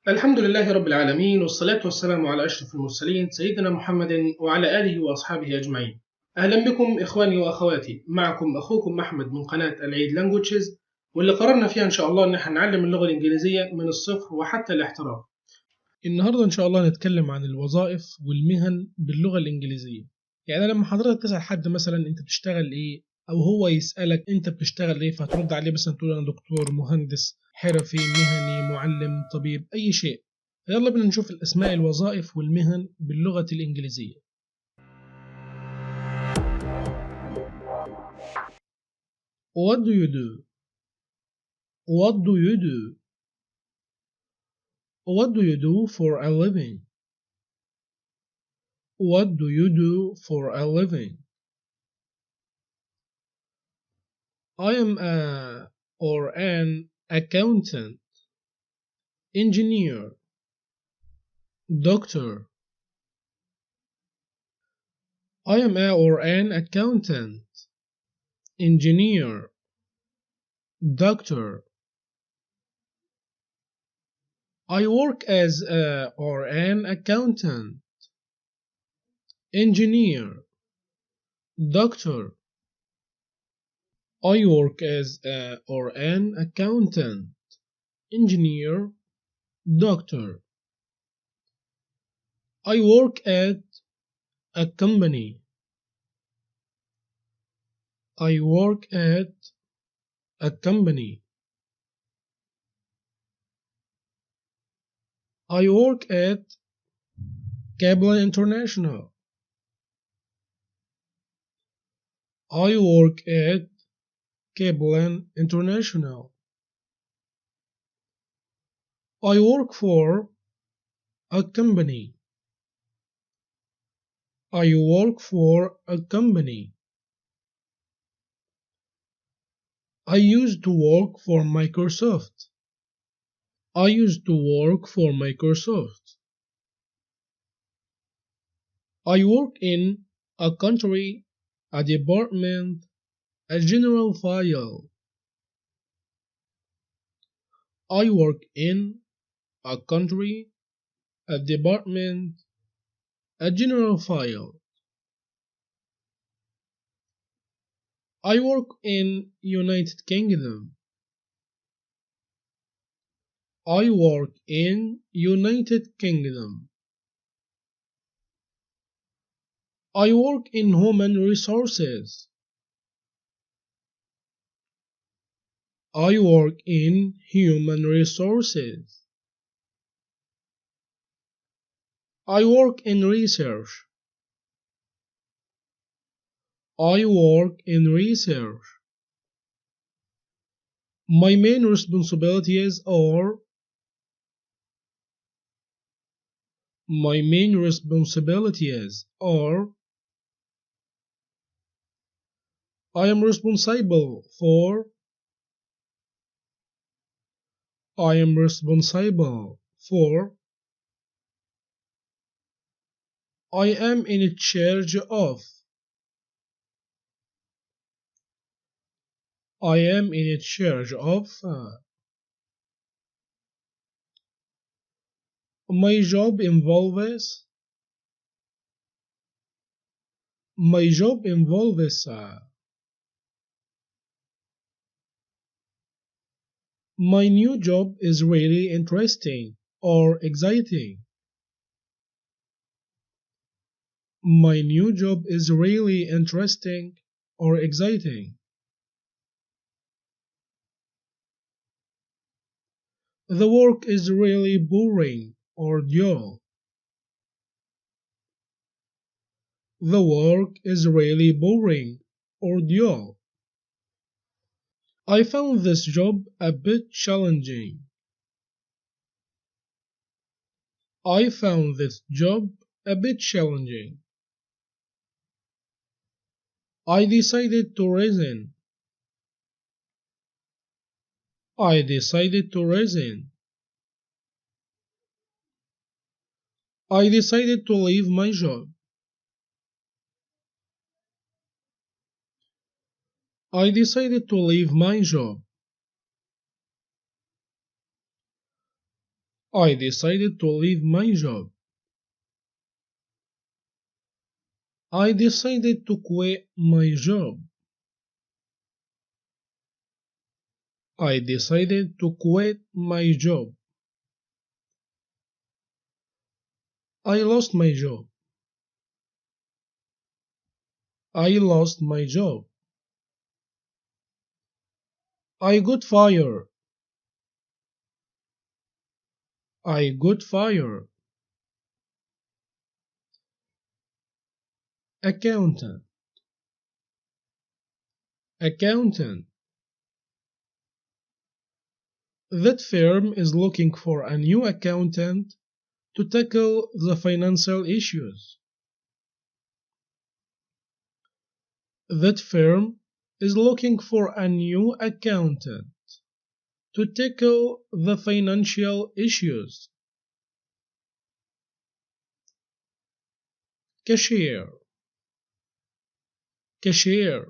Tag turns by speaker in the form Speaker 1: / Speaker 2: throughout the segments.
Speaker 1: الحمد لله رب العالمين، والصلاة والسلام على أشرف المرسلين سيدنا محمد وعلى آله وأصحابه أجمعين. أهلا بكم إخواني وأخواتي، معكم أخوكم أحمد من قناة العيد لانجوجز، واللي قررنا فيها إن شاء الله إن احنا نعلم اللغة الإنجليزية من الصفر وحتى الاحتراف. النهاردة إن شاء الله نتكلم عن الوظائف والمهن باللغة الإنجليزية. يعني لما حضرتك تسأل حد مثلا أنت بتشتغل إيه، أو هو يسألك أنت بتشتغل إيه، فهترد عليه مثلا تقول أنا دكتور، مهندس، حرفي، مهني، معلم، طبيب، أي شيء. يلا بينا نشوف الأسماء الوظائف والمهن باللغة الإنجليزية. What do you do? What do you do? What do you do for a living? What do you do for a living? I am a or an accountant, engineer, doctor. I am a or an accountant, engineer, doctor. I work as a or an accountant, engineer, doctor. I work as a or an accountant, engineer, doctor. I work at a company. I work at a company. I work at Cable International. I work at Cable International. I work for a company. I work for a company. I used to work for Microsoft. I used to work for Microsoft. I work in a country, a department, a general file. I work in a country, a department, a general file. I work in United Kingdom. I work in United Kingdom. I work in human resources. I work in human resources. I work in research. I work in research. My main responsibilities are My main responsibilities are I am responsible for I am responsible for I am in charge of I am in charge of my job involves my job involves my new job is really interesting or exciting. My new job is really interesting or exciting. The work is really boring or dull. The work is really boring or dull. I found this job a bit challenging. I found this job a bit challenging. I decided to resign. I decided to resign. I decided to leave my job. I decided to leave my job. I decided to leave my job. I decided to quit my job. I decided to quit my job. I lost my job. I lost my job. I got fired. I got fired. Accountant. Accountant. That firm is looking for a new accountant to tackle the financial issues. That firm is looking for a new accountant to tackle the financial issues. Cashier. Cashier.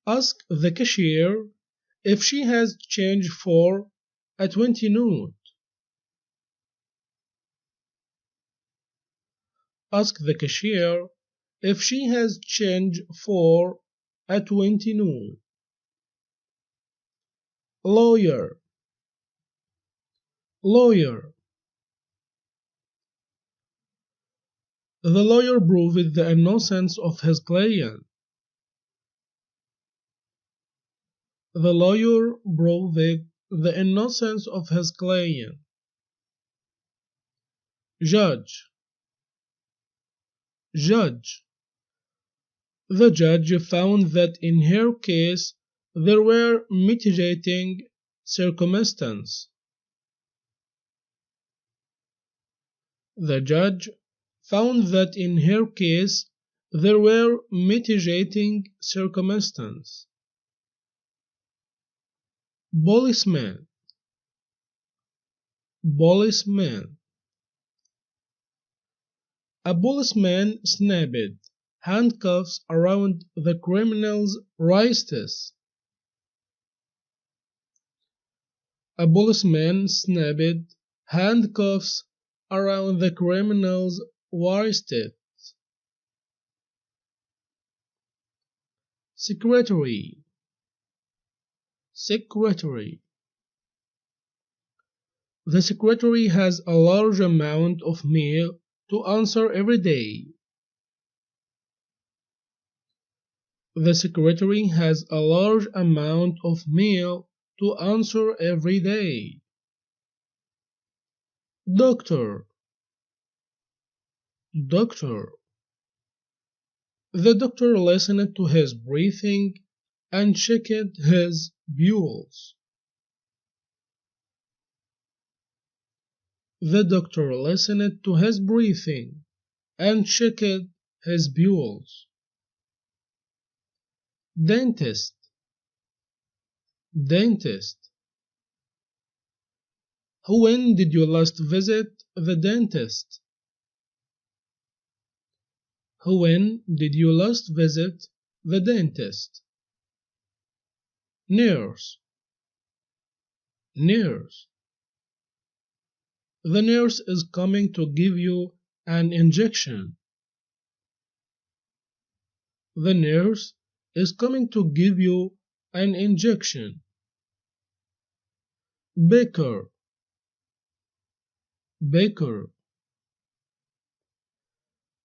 Speaker 1: Ask the cashier if she has change for a 20 note. Ask the cashier if she has change for a 20 note. Lawyer. Lawyer. The lawyer proved the innocence of his client. The lawyer proved the innocence of his client. Judge. Judge. The judge found that in her case there were mitigating circumstances. The judge found that in her case there were mitigating circumstances. Policeman. Policeman. A policeman snapped handcuffs around the criminal's wrists. A policeman snapped handcuffs around the criminal's wrists. Secretary. Secretary. The secretary has a large amount of mail to answer every day. The secretary has a large amount of mail to answer every day. Doctor. Doctor. The doctor listened to his breathing and checked his pulse. The doctor listened to his breathing and checked his pulse. Dentist. Dentist. When did you last visit the dentist? When did you last visit the dentist? Nurse. Nurse. The nurse is coming to give you an injection. The nurse is coming to give you an injection. Baker. Baker.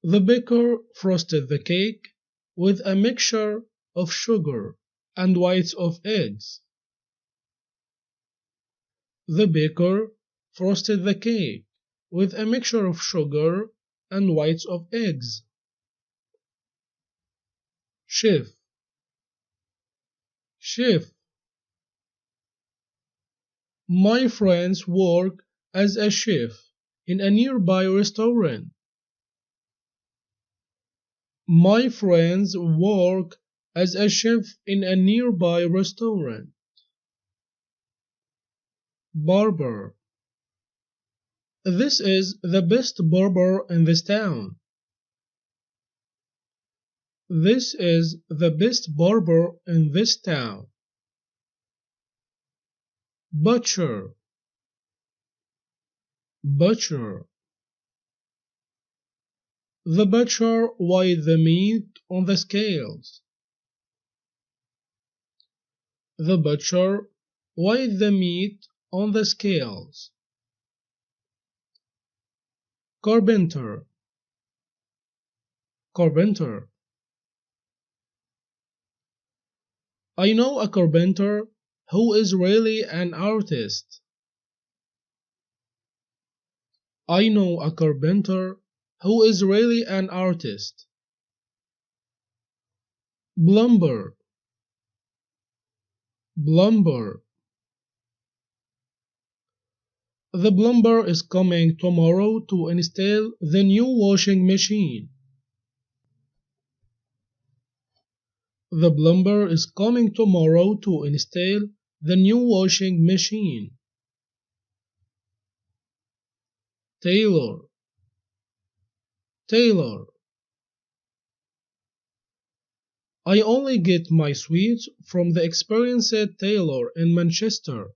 Speaker 1: The baker frosted the cake with a mixture of sugar and whites of eggs. The baker frosted the cake with a mixture of sugar and whites of eggs. Chef. Chef. My friends work as a chef in a nearby restaurant. My friends work as a chef in a nearby restaurant. Barber. This is the best barber in this town. This is the best barber in this town. butcher, butcher. The butcher weighed the meat on the scales. The butcher weighed the meat on the scales. Carpenter, carpenter. I know a carpenter who is really an artist. I know a carpenter who is really an artist. Plumber, plumber. The plumber is coming tomorrow to install the new washing machine. The plumber is coming tomorrow to install the new washing machine. Tailor, tailor. I only get my suits from the experienced tailor in Manchester.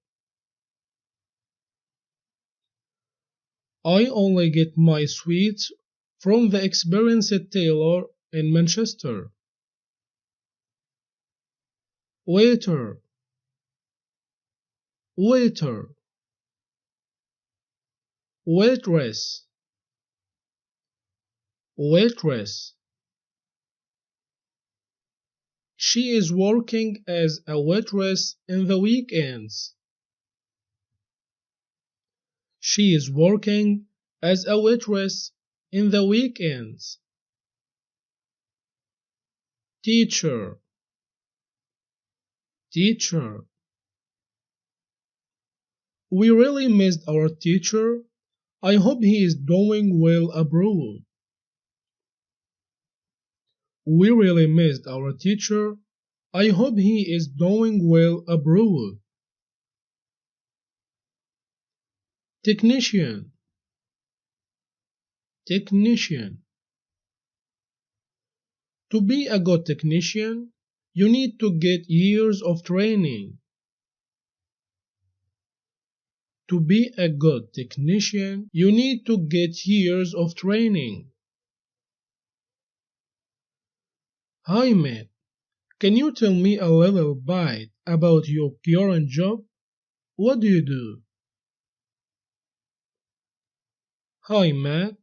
Speaker 1: I only get my suits from the experienced tailor in Manchester. Waiter, waiter. Waitress, waitress. She is working as a waitress in the weekends. She is working as a waitress in the weekends. Teacher, teacher. We really missed our teacher. I hope he is doing well abroad. We really missed our teacher. I hope he is doing well abroad. Technician, technician. To be a good technician, you need to get years of training. To be a good technician, you need to get years of training. Hi Matt, can you tell me a little bit about your current job? What do you do? Hi Matt,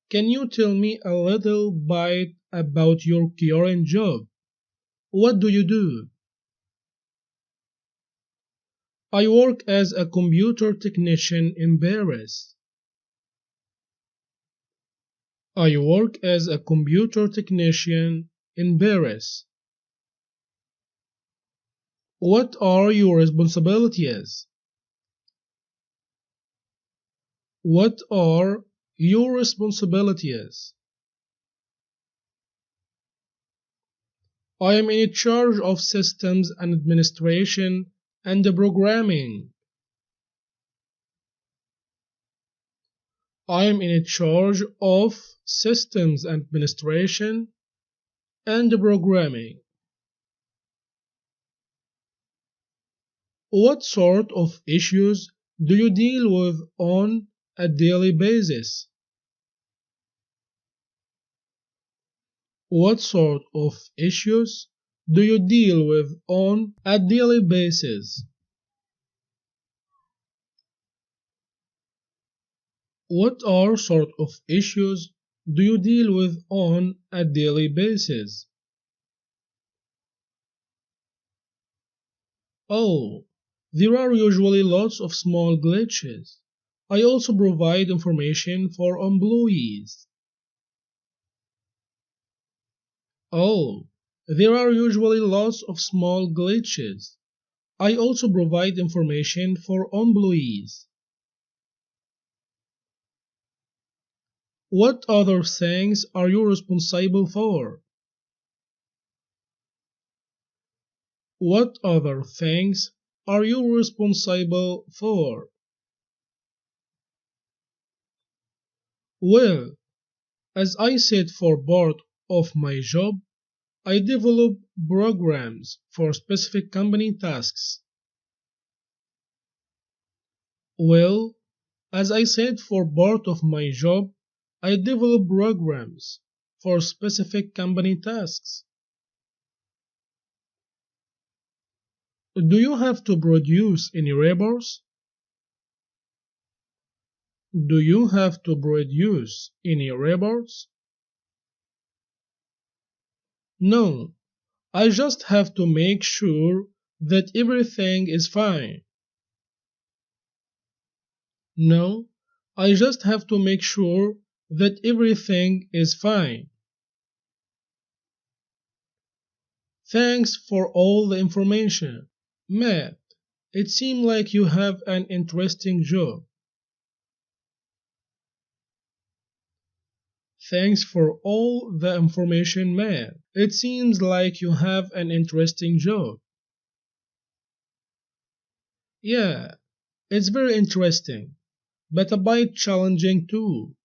Speaker 1: can you tell me a little bit about your current job? What do you do? I work as a computer technician in Paris. I work as a computer technician in Paris. What are your responsibilities? What are your responsibilities? I am in charge of systems and administration and programming. I am in charge of systems administration and programming. What sort of issues do you deal with on a daily basis? What sort of issues do you deal with on a daily basis? What are sort of issues do you deal with on a daily basis? Oh, there are usually lots of small glitches. I also provide information for employees. Oh, there are usually lots of small glitches. I also provide information for employees. What other things are you responsible for? What other things are you responsible for? Well, as I said, for part of my job, I develop programs for specific company tasks. Well, as I said, for part of my job, I develop programs for specific company tasks. Do you have to produce any reports? Do you have to produce any reports? No, I just have to make sure that everything is fine. No, I just have to make sure that everything is fine. Thanks for all the information, Matt. It seems like you have an interesting job. Thanks for all the information, Matt. It seems like you have an interesting job. Yeah, it's very interesting, but a bit challenging too.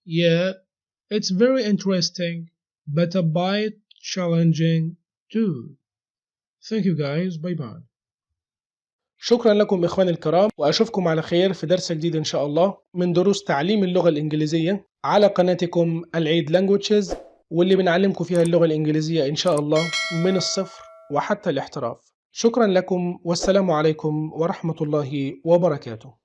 Speaker 1: Yeah, it's very interesting, but a bit challenging too. Thank you guys. Bye bye. شكرا لكم إخواني الكرام، وأشوفكم على خير في درس جديد إن شاء الله من دروس تعليم اللغة الإنجليزية على قناتكم العيد لانجويجز، واللي بنعلمكم فيها اللغة الإنجليزية إن شاء الله من الصفر وحتى الاحتراف. شكرا لكم، والسلام عليكم ورحمة الله وبركاته.